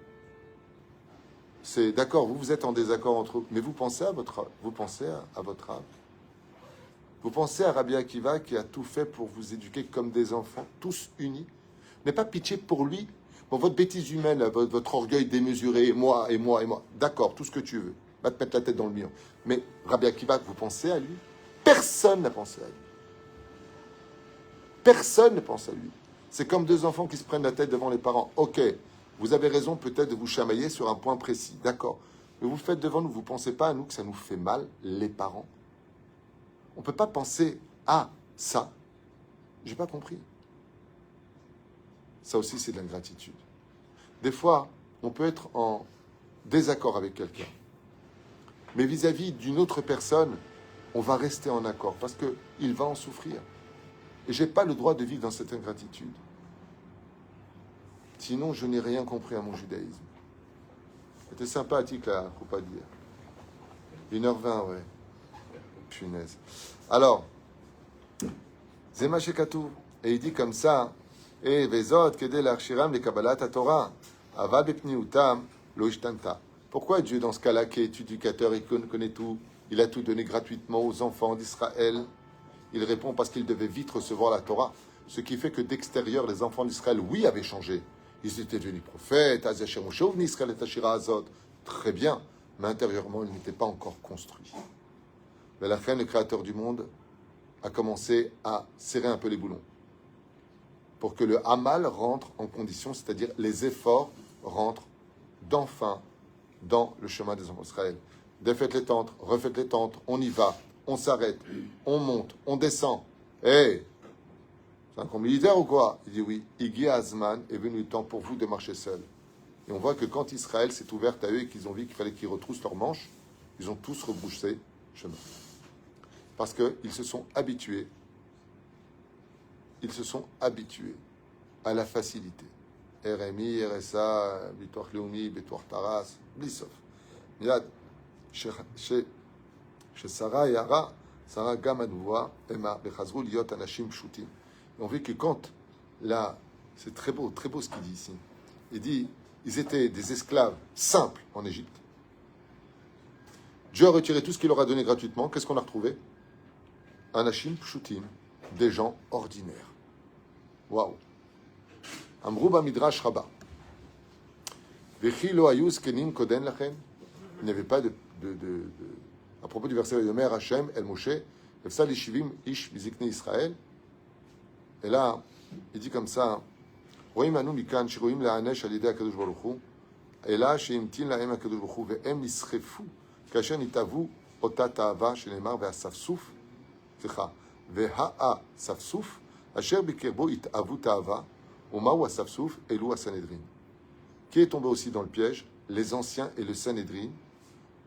c'est d'accord, vous êtes en désaccord entre vous, mais vous pensez à votre âme. Vous pensez à Rabbi Akiva qui a tout fait pour vous éduquer comme des enfants, tous unis. N'ayez pas pitié pour lui. Bon, votre bêtise humaine, votre orgueil démesuré, moi. D'accord, tout ce que tu veux. Va te mettre la tête dans le mur. Mais Rabbi Akiva, vous pensez à lui? Personne n'a pensé à lui. Personne ne pense à lui. C'est comme 2 enfants qui se prennent la tête devant les parents. Ok, vous avez raison peut-être de vous chamailler sur un point précis. D'accord. Mais vous le faites devant nous. Vous ne pensez pas à nous que ça nous fait mal, les parents? On ne peut pas penser à ça. J'ai pas compris. Ça aussi, c'est de l'ingratitude. Des fois, on peut être en désaccord avec quelqu'un. Mais vis-à-vis d'une autre personne, on va rester en accord parce qu'il va en souffrir. Et je n'ai pas le droit de vivre dans cette ingratitude. Sinon, je n'ai rien compris à mon judaïsme. C'était sympathique, là, faut pas dire. 1h20, ouais. Punaise. Alors, Zema Shekatou. Et il dit comme ça, et Vezot, Kedel Archiram, les Kabbalat Torah, Ava Bepniutam, Loishtanta. Pourquoi Dieu, dans ce cas-là, qui est éducateur et connaît tout, il a tout donné gratuitement aux enfants d'Israël? Il répond parce qu'il devait vite recevoir la Torah. Ce qui fait que d'extérieur, les enfants d'Israël, oui, avaient changé. Ils étaient devenus prophètes, Israël et Ashira Azot. Très bien, mais intérieurement, ils n'étaient pas encore construits. Mais la fin, le créateur du monde a commencé à serrer un peu les boulons pour que le Hamal rentre en condition, c'est-à-dire les efforts rentrent d'enfin dans le chemin des enfants d'Israël. Défaites les tentes, refaites les tentes, on y va, on s'arrête, on monte, on descend. Hey, c'est un camp militaire ou quoi? Il dit oui. Igi Azman, est venu le temps pour vous de marcher seul. Et on voit que quand Israël s'est ouverte à eux et qu'ils ont vu qu'il fallait qu'ils retroussent leurs manches, ils ont tous rebroussé chemin. Parce qu'ils se sont habitués. Ils se sont habitués à la facilité. RMI, RSA, Bitoach Leumi, Bitoach Taras, Blissof. Yad, chez Sarah et Ara, Sarah Gamadouva, Emma, Bechazrou, Liot, Anashim, Pshutim. On vit que quand, là, c'est très beau ce qu'il dit ici. Il dit, ils étaient des esclaves simples en Égypte. Dieu a retiré tout ce qu'il leur a donné gratuitement. Qu'est-ce qu'on a retrouvé? Anashim Pshutim, des gens ordinaires. Waouh! Amrouba Midrash Rabba. Vechi lo ayuz kenim koden lachem. Il n'y avait pas de à propos du verset de Mer Hashem, El Moshe, Efsa lishivim ish bizikne Israël. Et là, il dit comme ça, Roim anu mikan shiroim la'anesh al yedei HaKadosh Baruch Hu, et là, sheimtin la'em HaKadosh Baruch Hu, ve'em nisrefu, kasher nitavu ota ta'ava, shenemar ve'asafsuf, ve'ha'a safsuf, asher bikirbo itavu ta'ava, uma'u asafsuf, elu hasanedrin. Qui est tombé aussi dans le piège? Les anciens et le Sanhédrin.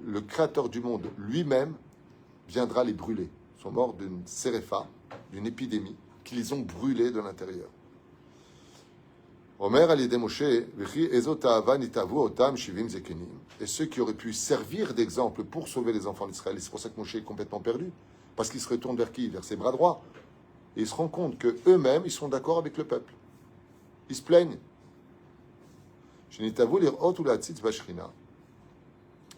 Le créateur du monde lui-même viendra les brûler. Ils sont morts d'une séréfa, d'une épidémie, qui les ont brûlés de l'intérieur. Omer al-Yedem Moshe, Vechi ezot ha'ava nitavu otam shivim zekenim. Et ceux qui auraient pu servir d'exemple pour sauver les enfants d'Israël, c'est pour ça que Moshe est complètement perdu. Parce qu'il se retourne vers qui? Vers ses bras droits. Et il se rend compte qu'eux-mêmes, ils sont d'accord avec le peuple. Ils se plaignent. Shenitavu lirot ou la'atzitz b'ashrina.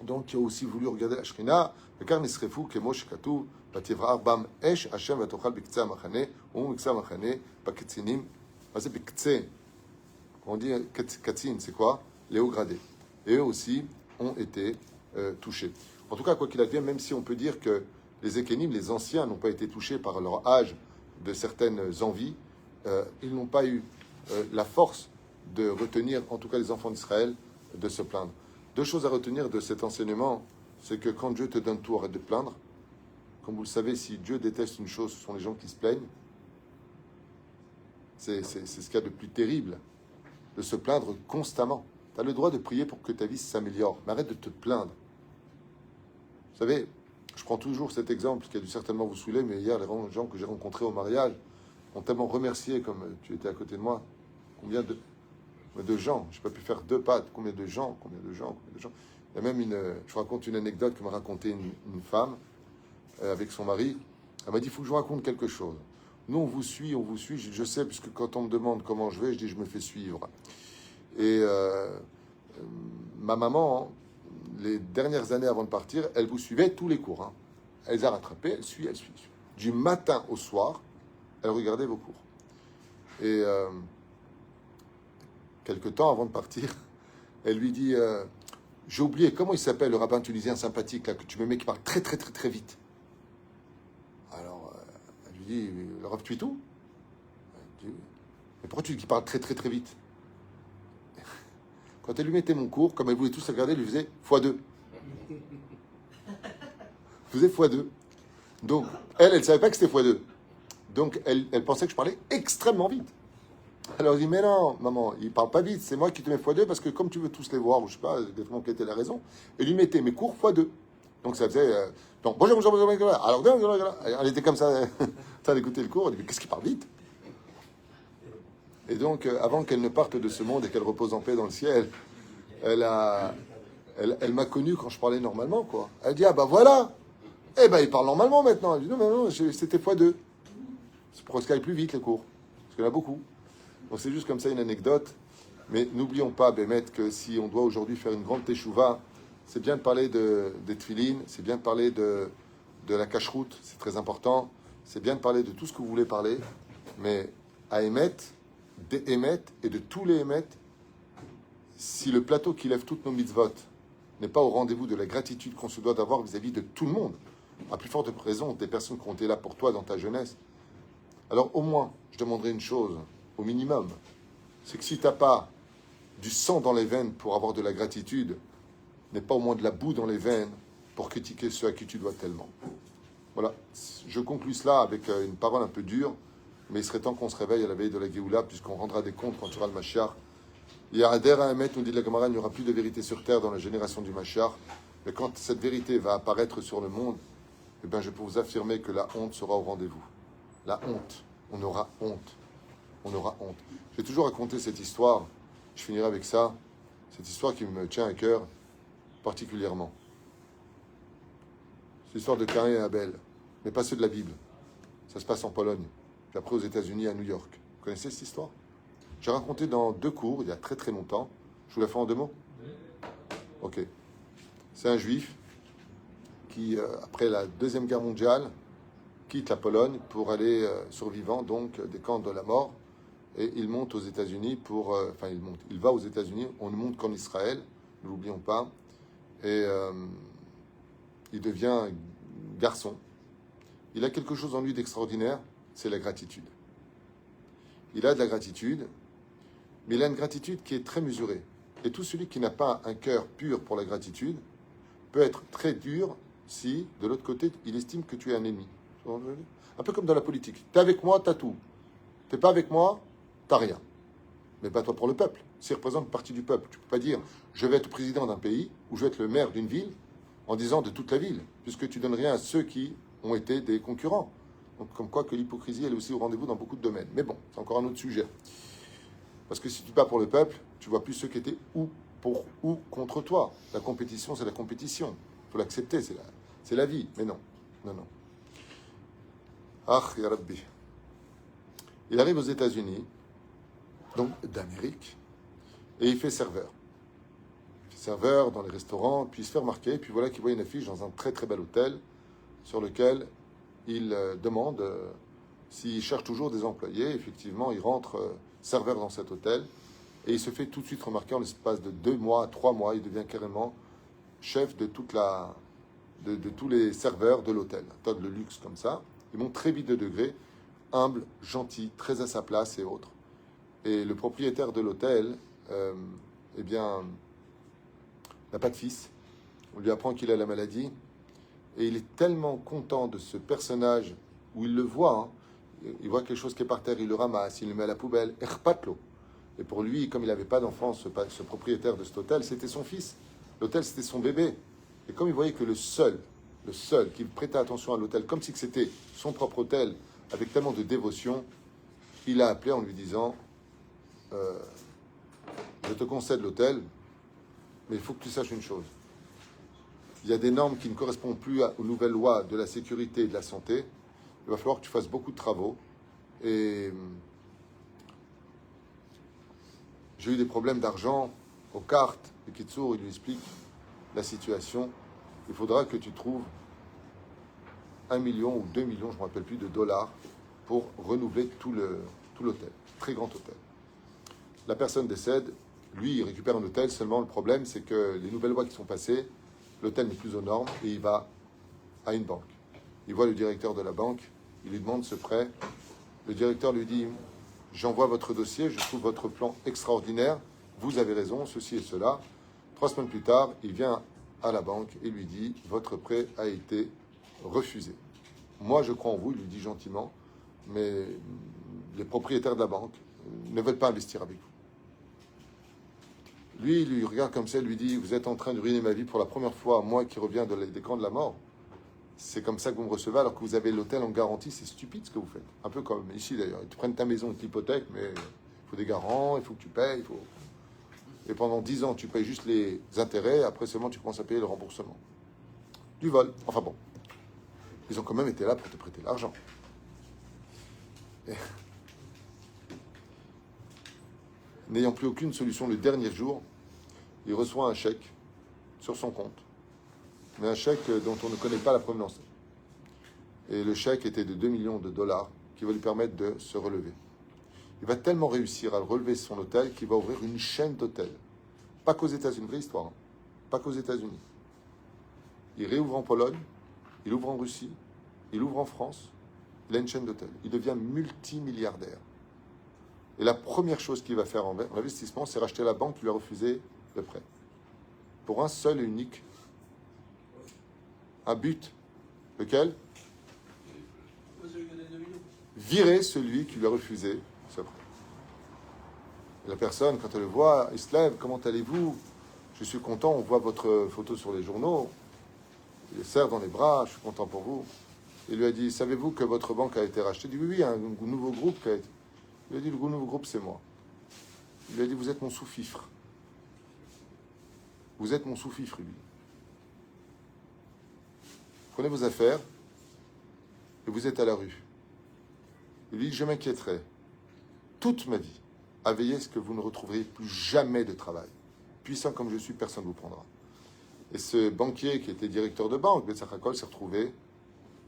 Donc, il a aussi voulu regarder la Shrina, car Nisrefu, Kemo Shekatu, ותברא בם אש, השם ותאכל בקצה המחנה, ובקצה המחנה, בקצינים. מה זה בקצה? On dit katzin, c'est quoi? Les hauts gradés. Et eux aussi ont été touchés. En tout cas, quoi qu'il advienne, même si on peut dire que les Ékénim, les anciens, n'ont pas été touchés par leur âge de certaines envies, ils n'ont pas eu la force de retenir, en tout cas les enfants d'Israël, de se plaindre. Deux choses à retenir de cet enseignement, c'est que quand Dieu te donne tout, arrête de te plaindre. Comme vous le savez, si Dieu déteste une chose, ce sont les gens qui se plaignent. C'est ce qu'il y a de plus terrible, de se plaindre constamment. Tu as le droit de prier pour que ta vie s'améliore, mais arrête de te plaindre. Vous savez, je prends toujours cet exemple qui a dû certainement vous saouler, mais hier, les gens que j'ai rencontrés au mariage ont tellement remercié, comme tu étais à côté de moi, combien de gens, je n'ai pas pu faire deux pattes, combien de gens. Il y a même je vous raconte une anecdote que m'a raconté une femme avec son mari. Elle m'a dit, il faut que je vous raconte quelque chose. Nous, on vous suit. Je sais, puisque quand on me demande comment je vais, je dis, je me fais suivre. Et ma maman, les dernières années avant de partir, elle vous suivait tous les cours. Elle les a rattrapés, elle suit. Du matin au soir, elle regardait vos cours. Et quelque temps avant de partir, elle lui dit, j'ai oublié, comment il s'appelle le rabbin tunisien sympathique, là, que tu me mets, qui parle très, très, très, très vite. Alors, elle lui dit, le Rav Tuitou? Mais pourquoi tu dis qu'il parle très, très, très vite? Quand elle lui mettait mon cours, comme elle voulait tous regarder, elle lui faisait x2. Faisait x2. Donc, elle ne savait pas que c'était x2. Donc, elle pensait que je parlais extrêmement vite. Alors, je dis, mais non, maman, il parle pas vite, c'est moi qui te mets x2, parce que comme tu veux tous les voir, ou je sais pas, exactement quelle était la raison, elle lui mettait mes cours x2. Donc, ça faisait, donc, bonjour, alors, elle était comme ça, en train d'écouter le cours, elle dit, mais qu'est-ce qu'il parle vite? Et donc, avant qu'elle ne parte de ce monde et qu'elle repose en paix dans le ciel, elle m'a connu quand je parlais normalement, quoi. Elle dit, ah bah voilà, eh ben il parle normalement maintenant. Elle dit, non, c'était x2. C'est pour qu'il aille plus vite les cours, parce qu'il y en a beaucoup. Donc c'est juste comme ça une anecdote. Mais n'oublions pas, Bémet, que si on doit aujourd'hui faire une grande teshuva, c'est bien de parler des tefilines, c'est bien de parler de la cacheroute, c'est très important. C'est bien de parler de tout ce que vous voulez parler, mais à émettre, des Emet et de tous les Emet, si le plateau qui lève toutes nos mitzvot n'est pas au rendez-vous de la gratitude qu'on se doit d'avoir vis-à-vis de tout le monde, à plus forte raison des personnes qui ont été là pour toi dans ta jeunesse, alors au moins, je demanderai une chose, au minimum, c'est que si tu n'as pas du sang dans les veines pour avoir de la gratitude, n'est pas au moins de la boue dans les veines pour critiquer ceux à qui tu dois tellement. Voilà, je conclus cela avec une parole un peu dure, mais il serait temps qu'on se réveille à la veille de la Géoula, puisqu'on rendra des comptes quand tu auras le Mashiach. Il y a Ader à Emet, nous dit la Gemara, il n'y aura plus de vérité sur terre dans la génération du Mashiach. Mais quand cette vérité va apparaître sur le monde, eh bien, je peux vous affirmer que la honte sera au rendez-vous. La honte. On aura honte. On aura honte. J'ai toujours raconté cette histoire. Je finirai avec ça. Cette histoire qui me tient à cœur particulièrement. C'est l'histoire de Caïn et Abel, mais pas ceux de la Bible. Ça se passe en Pologne. Puis après aux États-Unis, à New York. Vous connaissez cette histoire? J'ai raconté dans 2 cours, il y a très très longtemps. Je vous la fais en 2 mots? Ok. C'est un juif qui, après la Deuxième Guerre mondiale, quitte la Pologne pour aller survivant donc des camps de la mort. Et il monte aux États-Unis pour... il va aux États-Unis. On ne monte qu'en Israël, ne l'oublions pas. Et il devient garçon. Il a quelque chose en lui d'extraordinaire, c'est la gratitude. Il a de la gratitude, mais il a une gratitude qui est très mesurée. Et tout celui qui n'a pas un cœur pur pour la gratitude peut être très dur si, de l'autre côté, il estime que tu es un ennemi. Un peu comme dans la politique. Tu es avec moi, tu as tout. Tu n'es pas avec moi, tu n'as rien. Mais pas toi pour le peuple. S'il représente une partie du peuple, tu ne peux pas dire je vais être président d'un pays ou je vais être le maire d'une ville en disant de toute la ville, puisque tu donnes rien à ceux qui ont été des concurrents. Donc, comme quoi que l'hypocrisie, elle est aussi au rendez-vous dans beaucoup de domaines. Mais bon, c'est encore un autre sujet. Parce que si tu te bats pour le peuple, tu vois plus ceux qui étaient ou pour ou contre toi. La compétition, c'est la compétition. Il faut l'accepter, c'est la vie. Mais non, non. Ah, ya Rabbi. Il arrive aux États-Unis, donc d'Amérique, et il fait serveur. Il fait serveur dans les restaurants, puis il se fait remarquer, puis voilà qu'il voit une affiche dans un très très bel hôtel, sur lequel il demande s'il cherche toujours des employés. Effectivement, il rentre serveur dans cet hôtel et il se fait tout de suite remarquer en l'espace de 2 mois, 3 mois, il devient carrément chef de de tous les serveurs de l'hôtel. Un tas de luxe comme ça. Il monte très vite de degré, humble, gentil, très à sa place et autres. Et le propriétaire de l'hôtel, eh bien, n'a pas de fils. On lui apprend qu'il a la maladie. Et il est tellement content de ce personnage où il le voit. Il voit quelque chose qui est par terre, il le ramasse, il le met à la poubelle. Erpatlo. Et pour lui, comme il n'avait pas d'enfant, ce propriétaire de cet hôtel, c'était son fils. L'hôtel, c'était son bébé. Et comme il voyait que le seul qui prêtait attention à l'hôtel, comme si c'était son propre hôtel, avec tellement de dévotion, il a appelé en lui disant je te concède l'hôtel, mais il faut que tu saches une chose. Il y a des normes qui ne correspondent plus aux nouvelles lois de la sécurité et de la santé. Il va falloir que tu fasses beaucoup de travaux. Et j'ai eu des problèmes d'argent aux cartes. Et Kitsour, il lui explique la situation. Il faudra que tu trouves 1 million ou 2 millions, je ne me rappelle plus, de dollars pour renouveler tout l'hôtel. Très grand hôtel. La personne décède. Lui, il récupère un hôtel. Seulement, le problème, c'est que les nouvelles lois qui sont passées, l'hôtel n'est plus aux normes et il va à une banque. Il voit le directeur de la banque. Il lui demande ce prêt. Le directeur lui dit « J'envoie votre dossier, je trouve votre plan extraordinaire. Vous avez raison, ceci et cela. » 3 semaines plus tard, il vient à la banque et lui dit « Votre prêt a été refusé. » Moi, je crois en vous, il lui dit gentiment, mais les propriétaires de la banque ne veulent pas investir avec vous. Lui, il lui regarde comme ça, il lui dit « Vous êtes en train de ruiner ma vie pour la première fois, moi qui reviens des camps de la mort. C'est comme ça que vous me recevez alors que vous avez l'hôtel en garantie. C'est stupide ce que vous faites. Un peu comme ici d'ailleurs. Ils te prennent ta maison, ils t'hypothèquent, mais il faut des garants, il faut que tu payes. Et pendant 10 ans, tu payes juste les intérêts. Après seulement, tu commences à payer le remboursement. Du vol. Enfin bon. Ils ont quand même été là pour te prêter l'argent. Et... N'ayant plus aucune solution le dernier jour, il reçoit un chèque sur son compte. Mais un chèque dont on ne connaît pas la provenance. Et le chèque était de 2 millions de dollars qui va lui permettre de se relever. Il va tellement réussir à relever son hôtel qu'il va ouvrir une chaîne d'hôtels. Pas qu'aux États-Unis, vraie histoire. Pas qu'aux États-Unis. Il réouvre en Pologne, il ouvre en Russie, il ouvre en France. Il a une chaîne d'hôtels. Il devient multimilliardaire. Et la première chose qu'il va faire en investissement, c'est racheter la banque qui lui a refusé le prêt. Pour un seul et unique un but. Lequel? Virer celui qui lui a refusé ce prêt. Et la personne, quand elle le voit, il se lève. Comment allez-vous? Je suis content, on voit votre photo sur les journaux. Il le serre dans les bras, je suis content pour vous. Il lui a dit, savez-vous que votre banque a été rachetée? Il dit, oui, un nouveau groupe qui a été... Il a dit, le nouveau groupe, c'est moi. Il lui a dit, vous êtes mon sous-fifre. Vous êtes mon sous-fifre, lui. Prenez vos affaires et vous êtes à la rue. Il lui dit, je m'inquiéterai toute ma vie à veiller à ce que vous ne retrouverez plus jamais de travail. Puissant comme je suis, personne ne vous prendra. Et ce banquier qui était directeur de banque, Betsachakol, s'est retrouvé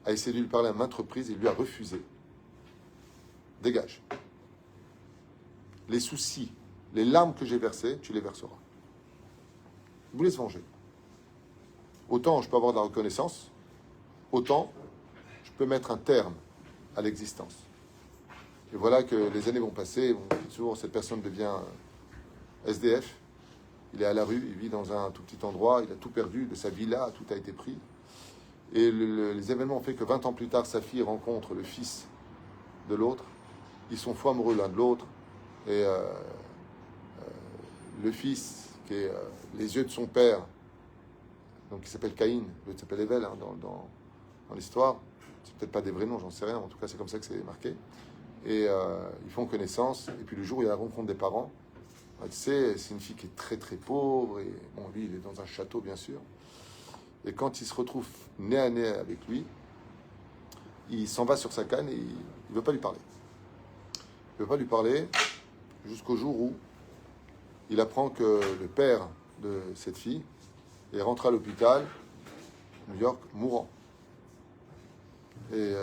à essayer de lui parler à maintes reprises et il lui a refusé. Dégage. Les soucis, les larmes que j'ai versées, tu les verseras. Vous voulez se venger. Autant je peux avoir de la reconnaissance, autant je peux mettre un terme à l'existence. Et voilà que les années vont passer. Souvent, cette personne devient SDF. Il est à la rue, il vit dans un tout petit endroit, il a tout perdu de sa villa, tout a été pris. Et les événements ont fait que 20 ans plus tard, sa fille rencontre le fils de l'autre. Ils sont fous amoureux l'un de l'autre. Et le fils, qui est les yeux de son père, donc il s'appelle Caïn, l'autre s'appelle Evel dans l'histoire. C'est peut-être pas des vrais noms, j'en sais rien. En tout cas, c'est comme ça que c'est marqué. Et ils font connaissance. Et puis le jour où il y a la rencontre des parents, tu sais, c'est une fille qui est très très pauvre. Et bon, lui, il est dans un château, bien sûr. Et quand il se retrouve nez à nez avec lui, il s'en va sur sa canne et il ne veut pas lui parler. Il ne veut pas lui parler jusqu'au jour où il apprend que le père de cette fille est rentré à l'hôpital, New York, mourant. Et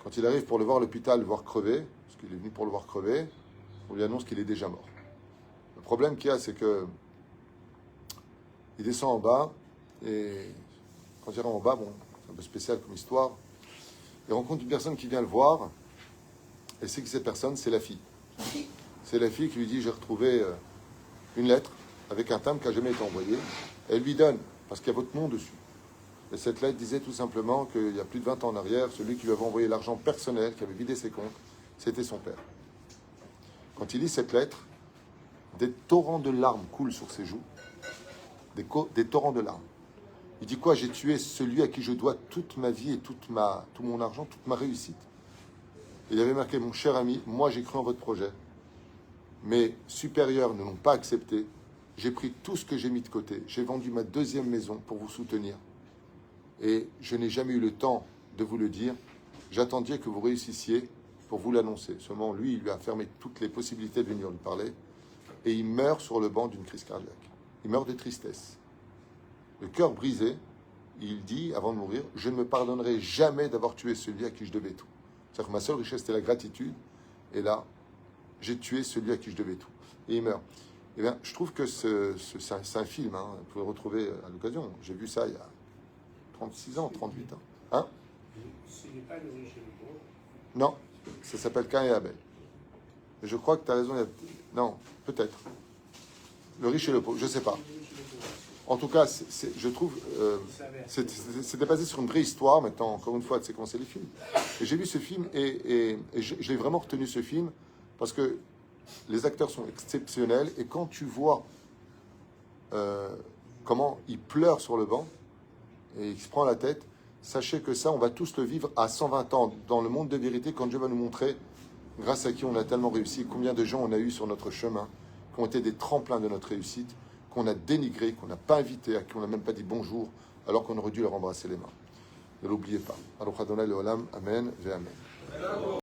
quand il arrive pour le voir à l'hôpital, le voir crever, parce qu'il est venu pour le voir crever, on lui annonce qu'il est déjà mort. Le problème qu'il y a, c'est que il descend en bas, et quand il rentre en bas, bon, c'est un peu spécial comme histoire, il rencontre une personne qui vient le voir, et c'est que cette personne, c'est la fille. C'est la fille qui lui dit, j'ai retrouvé une lettre avec un timbre qui n'a jamais été envoyé. Elle lui donne, parce qu'il y a votre nom dessus. Et cette lettre disait tout simplement qu'il y a plus de 20 ans en arrière, celui qui lui avait envoyé l'argent personnel, qui avait vidé ses comptes, c'était son père. Quand il lit cette lettre, des torrents de larmes coulent sur ses joues, des torrents de larmes. Il dit quoi? J'ai tué celui à qui je dois toute ma vie et tout mon argent, toute ma réussite. Et il avait marqué, mon cher ami, moi j'ai cru en votre projet. Mes supérieurs ne l'ont pas accepté. J'ai pris tout ce que j'ai mis de côté. J'ai vendu ma deuxième maison pour vous soutenir. Et je n'ai jamais eu le temps de vous le dire. J'attendais que vous réussissiez pour vous l'annoncer. Seulement, lui, il lui a fermé toutes les possibilités de venir lui parler. Et il meurt sur le banc d'une crise cardiaque. Il meurt de tristesse. Le cœur brisé, il dit, avant de mourir, je ne me pardonnerai jamais d'avoir tué celui à qui je devais tout. C'est-à-dire que ma seule richesse, c'était la gratitude. Et là, j'ai tué celui à qui je devais tout. Et il meurt. Eh bien, je trouve que c'est un film, hein, vous pouvez le retrouver à l'occasion. J'ai vu ça il y a 36 ans, 38 ans. Hein? Ce n'est pas le riche et le pauvre. Non, ça s'appelle Cain et Abel. Mais je crois que tu as raison. Non, peut-être. Le riche et le pauvre, je ne sais pas. En tout cas, je trouve... c'était basé sur une vraie histoire. Maintenant, encore une fois, tu sais comment c'est les films. Et j'ai vu ce film et j'ai vraiment retenu ce film parce que les acteurs sont exceptionnels. Et quand tu vois comment il pleure sur le banc et il se prend la tête, sachez que ça, on va tous le vivre à 120 ans dans le monde de vérité quand Dieu va nous montrer grâce à qui on a tellement réussi, combien de gens on a eu sur notre chemin, qui ont été des tremplins de notre réussite, qu'on a dénigré, qu'on n'a pas invité, à qui on n'a même pas dit bonjour, alors qu'on aurait dû leur embrasser les mains. Ne l'oubliez pas. Alors, Adonai le Olam, Amen, ve Amen.